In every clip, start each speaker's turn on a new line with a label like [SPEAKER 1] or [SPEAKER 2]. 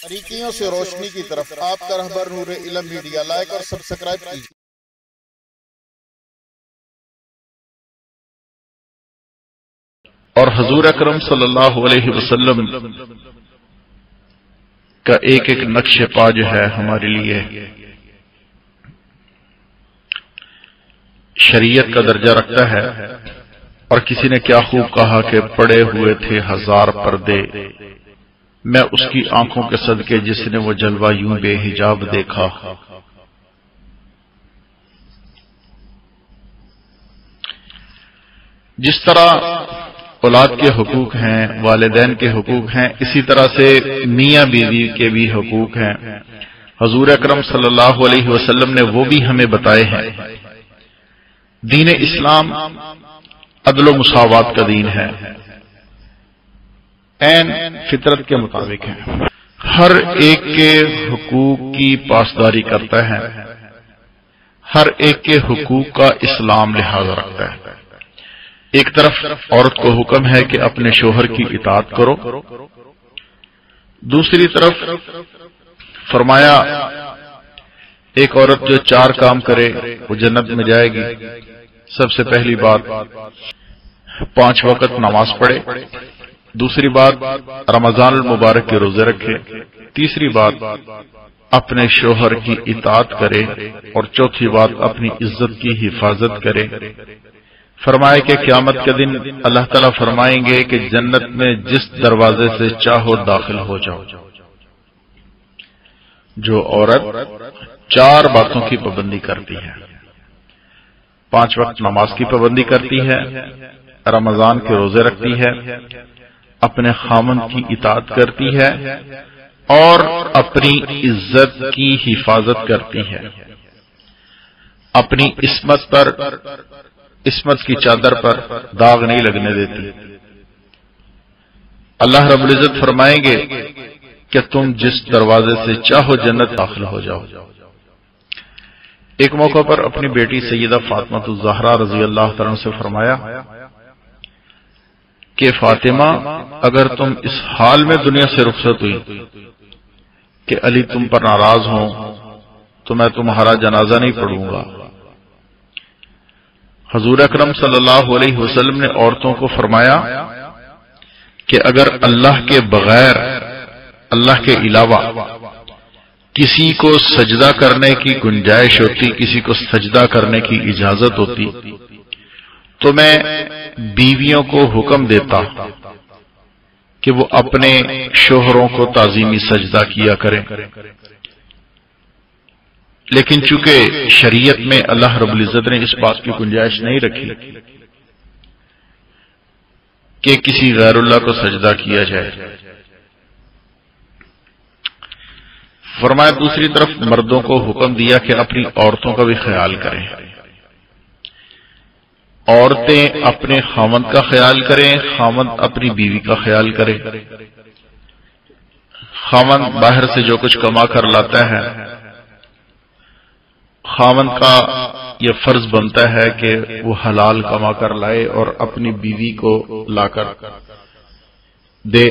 [SPEAKER 1] باریکیوں سے روشنی کی طرف آپ کا رہبر نور علم میڈیا، لائک اور سبسکرائب کیجیے۔
[SPEAKER 2] اور حضور اکرم صلی اللہ علیہ وسلم کا ایک ایک نقش پا جو ہے ہمارے لیے شریعت کا درجہ رکھتا ہے۔ اور کسی نے کیا خوب کہا کہ پڑے ہوئے تھے ہزار پردے، میں اس کی آنکھوں کے صدقے جس نے وہ جلوہ یوں بے حجاب دیکھا۔ جس طرح اولاد کے حقوق ہیں، والدین کے حقوق ہیں، اسی طرح سے میاں بیوی کے بھی حقوق ہیں۔ حضور اکرم صلی اللہ علیہ وسلم نے وہ بھی ہمیں بتائے ہیں۔ دین اسلام عدل و مساوات کا دین ہے، عین فطرت کے مطابق ہے، ہر ایک کے حقوق کی پاسداری کرتا ہے، ہر ایک کے حقوق کا اسلام لحاظ رکھتا ہے۔ ایک طرف عورت کو حکم ہے کہ اپنے شوہر کی اطاعت کرو، دوسری طرف فرمایا ایک عورت جو 4 کام کرے وہ جنت میں جائے گی۔ سب سے پہلی بات 5 وقت نماز پڑھے، دوسری بات رمضان المبارک کے روزے رکھے، تیسری بات اپنے شوہر کی اطاعت کرے، اور چوتھی بات اپنی عزت کی حفاظت کرے۔ فرمائے کہ قیامت کے دن اللہ تعالیٰ فرمائیں گے کہ جنت میں جس دروازے سے چاہو داخل ہو جاؤ۔ جو عورت 4 باتوں کی پابندی کرتی ہے، 5 وقت نماز کی پابندی کرتی ہے، رمضان کے روزے رکھتی ہے، اپنے خامن کی اطاعت کرتی ہے، اور اپنی عزت کی حفاظت کرتی ہے، اپنی عصمت کی چادر پر داغ نہیں لگنے دیتی۔ اللہ رب العزت فرمائیں گے کہ تم جس دروازے سے چاہو جنت داخل ہو جاؤ۔ ایک موقع پر اپنی بیٹی سیدہ فاطمہ الزہرا رضی اللہ تعالیٰ سے فرمایا کہ فاطمہ، اگر تم اس حال میں دنیا سے رخصت ہوئی کہ علی تم پر ناراض ہوں تو میں تمہارا جنازہ نہیں پڑھوں گا۔ حضور اکرم صلی اللہ علیہ وسلم نے عورتوں کو فرمایا کہ اگر اللہ کے بغیر، اللہ کے علاوہ کسی کو سجدہ کرنے کی گنجائش ہوتی، کسی کو سجدہ کرنے کی اجازت ہوتی، تو میں بیویوں کو حکم دیتا کہ وہ اپنے شوہروں کو تعظیمی سجدہ کیا کریں، لیکن چونکہ شریعت میں اللہ رب العزت نے اس بات کی گنجائش نہیں رکھی کہ کسی غیر اللہ کو سجدہ کیا جائے، فرمایا دوسری طرف مردوں کو حکم دیا کہ اپنی عورتوں کا بھی خیال کریں، عورتیں اپنے خاوند کا خیال کریں، خاوند اپنی بیوی کا خیال کرے۔ خاوند باہر سے جو کچھ کما کر لاتا ہے، خاوند کا یہ فرض بنتا ہے کہ وہ حلال کما کر لائے اور اپنی بیوی کو لا کر دے،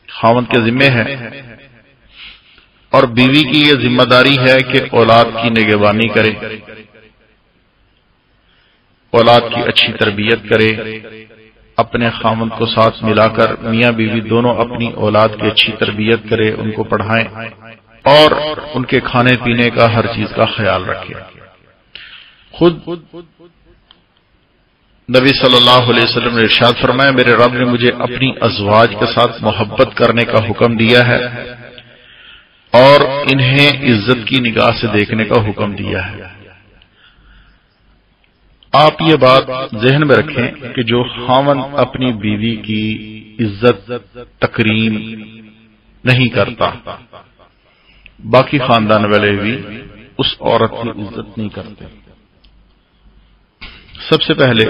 [SPEAKER 2] خاوند کے ذمہ ہے۔ اور بیوی کی یہ ذمہ داری ہے کہ اولاد کی نگہبانی کرے، اولاد کی اچھی تربیت کرے، اپنے خاوند کو ساتھ ملا کر میاں بیوی دونوں اپنی اولاد کی اچھی تربیت کرے، ان کو پڑھائیں اور ان کے کھانے پینے کا ہر چیز کا خیال رکھے۔ خود نبی صلی اللہ علیہ وسلم نے ارشاد فرمایا، میرے رب نے مجھے اپنی ازواج کے ساتھ محبت کرنے کا حکم دیا ہے اور انہیں عزت کی نگاہ سے دیکھنے کا حکم دیا ہے۔ آپ یہ بات ذہن میں رکھیں کہ جو خاوند اپنی بیوی کی عزت تکریم نہیں کرتا، باقی خاندان والے بھی اس عورت کی عزت نہیں کرتے۔ سب سے پہلے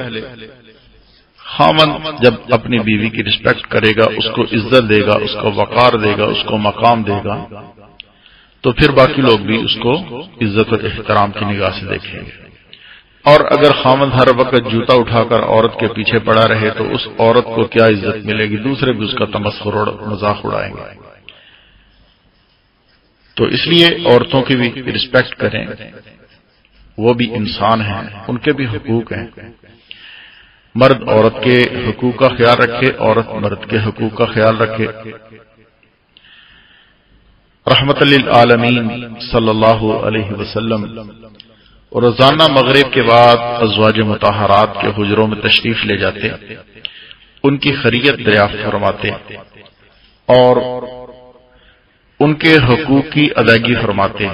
[SPEAKER 2] خاوند جب اپنی بیوی کی رسپیکٹ کرے گا، اس کو عزت دے گا، اس کو وقار دے گا، اس کو مقام دے گا، تو پھر باقی لوگ بھی اس کو عزت اور احترام کی نگاہ سے دیکھیں گے۔ اور اگر خاوند ہر وقت جوتا اٹھا کر عورت کے پیچھے پڑا رہے تو اس عورت کو کیا عزت ملے گی؟ دوسرے بھی اس کا تمسخر اور مذاق اڑائیں گے۔ تو اس لیے عورتوں کی بھی رسپیکٹ کریں، وہ بھی انسان ہیں، ان کے بھی حقوق ہیں۔ مرد عورت کے حقوق کا خیال رکھے، عورت مرد کے حقوق کا خیال رکھے۔ رحمت للعالمین صلی اللہ علیہ وسلم روزانہ مغرب کے بعد ازواج مطہرات کے حجروں میں تشریف لے جاتے، ان کی خیریت دریافت فرماتے اور ان کے حقوق کی ادائیگی فرماتے،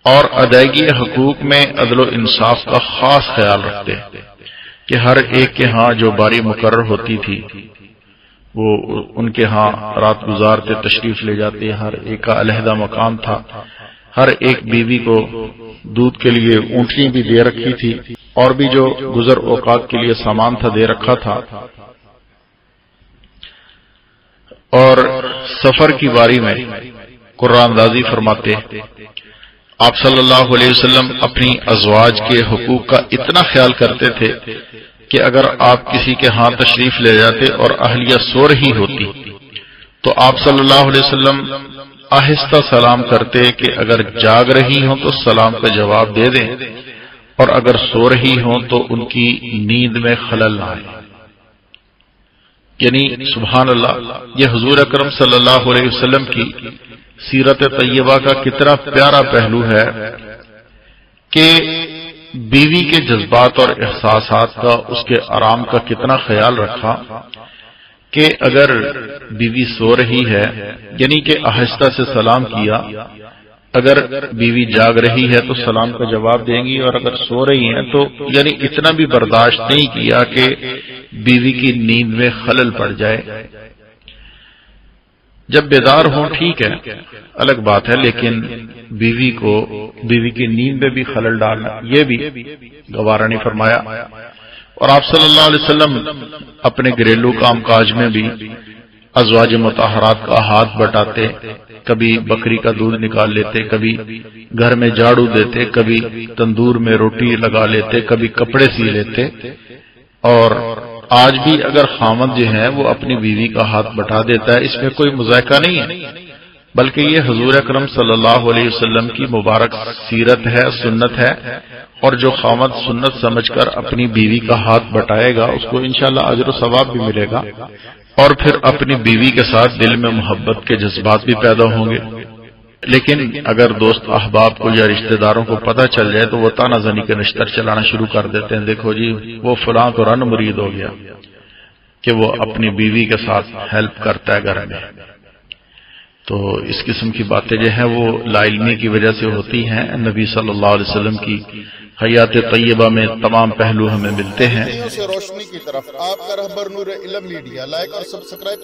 [SPEAKER 2] اور ادائیگی حقوق میں عدل و انصاف کا خاص خیال رکھتے کہ ہر ایک کے ہاں جو باری مقرر ہوتی تھی وہ ان کے ہاں رات گزارتے، تشریف لے جاتے، ہر ایک کا علیحدہ مقام تھا، ہر ایک بیوی کو دودھ کے لیے اونٹنی بھی دے رکھی تھی، اور بھی جو گزر اوقات کے لیے سامان تھا دے رکھا تھا، اور سفر کی باری میں قرآن اندازی فرماتے۔ آپ صلی اللہ علیہ وسلم اپنی ازواج کے حقوق کا اتنا خیال کرتے تھے کہ اگر آپ کسی کے ہاں تشریف لے جاتے اور اہلیہ سو رہی ہوتی تو آپ صلی اللہ علیہ وسلم آہستہ سلام کرتے کہ اگر جاگ رہی ہوں تو سلام کا جواب دے دیں، اور اگر سو رہی ہوں تو ان کی نیند میں خلل نہ آئے۔ یعنی سبحان اللہ، یہ حضور اکرم صلی اللہ علیہ وسلم کی سیرت طیبہ کا کتنا پیارا پہلو ہے کہ بیوی کے جذبات اور احساسات کا، اس کے آرام کا کتنا خیال رکھا کہ اگر بیوی سو رہی ہے یعنی کہ آہستہ سے سلام کیا، اگر بیوی جاگ رہی ہے تو سلام کا جواب دیں گی، اور اگر سو رہی ہیں تو یعنی اتنا بھی برداشت نہیں کیا کہ بیوی کی نیند میں خلل پڑ جائے۔ جب بیدار ہوں ٹھیک ہے، الگ بات ہے، لیکن بیوی کی نیند میں بھی خلل ڈالنا یہ بھی گوارا نہیں فرمایا۔ اور آپ صلی اللہ علیہ وسلم اپنے گھریلو کام کاج میں بھی ازواج مطہرات کا ہاتھ بٹاتے، کبھی بکری کا دودھ نکال لیتے، کبھی گھر میں جھاڑو دیتے، کبھی تندور میں روٹی لگا لیتے، کبھی کپڑے سی لیتے۔ اور آج بھی اگر خامد جو ہے وہ اپنی بیوی کا ہاتھ بٹا دیتا ہے، اس میں کوئی مذائقہ نہیں ہے، بلکہ یہ حضور اکرم صلی اللہ علیہ وسلم کی مبارک سیرت ہے، سنت ہے، اور جو خامد سنت سمجھ کر اپنی بیوی کا ہاتھ بٹائے گا اس کو انشاءاللہ اجر و ثواب بھی ملے گا، اور پھر اپنی بیوی کے ساتھ دل میں محبت کے جذبات بھی پیدا ہوں گے۔ لیکن اگر دوست احباب کو یا رشتہ داروں کو پتہ چل جائے تو وہ تانا زنی کے نشتر چلانا شروع کر دیتے ہیں، دیکھو جی وہ فلاں کو رن مرید ہو گیا کہ وہ اپنی بیوی کے ساتھ ہیلپ کرتا ہے گھر میں۔ تو اس قسم کی باتیں جو ہیں وہ لا علمی کی وجہ سے ہوتی ہیں۔ نبی صلی اللہ علیہ وسلم کی حیات طیبہ میں تمام پہلو ہمیں ملتے ہیں۔
[SPEAKER 1] روشنی کی طرف آپ کا رہبر نور علم میڈیا، لائک اور سبسکرائب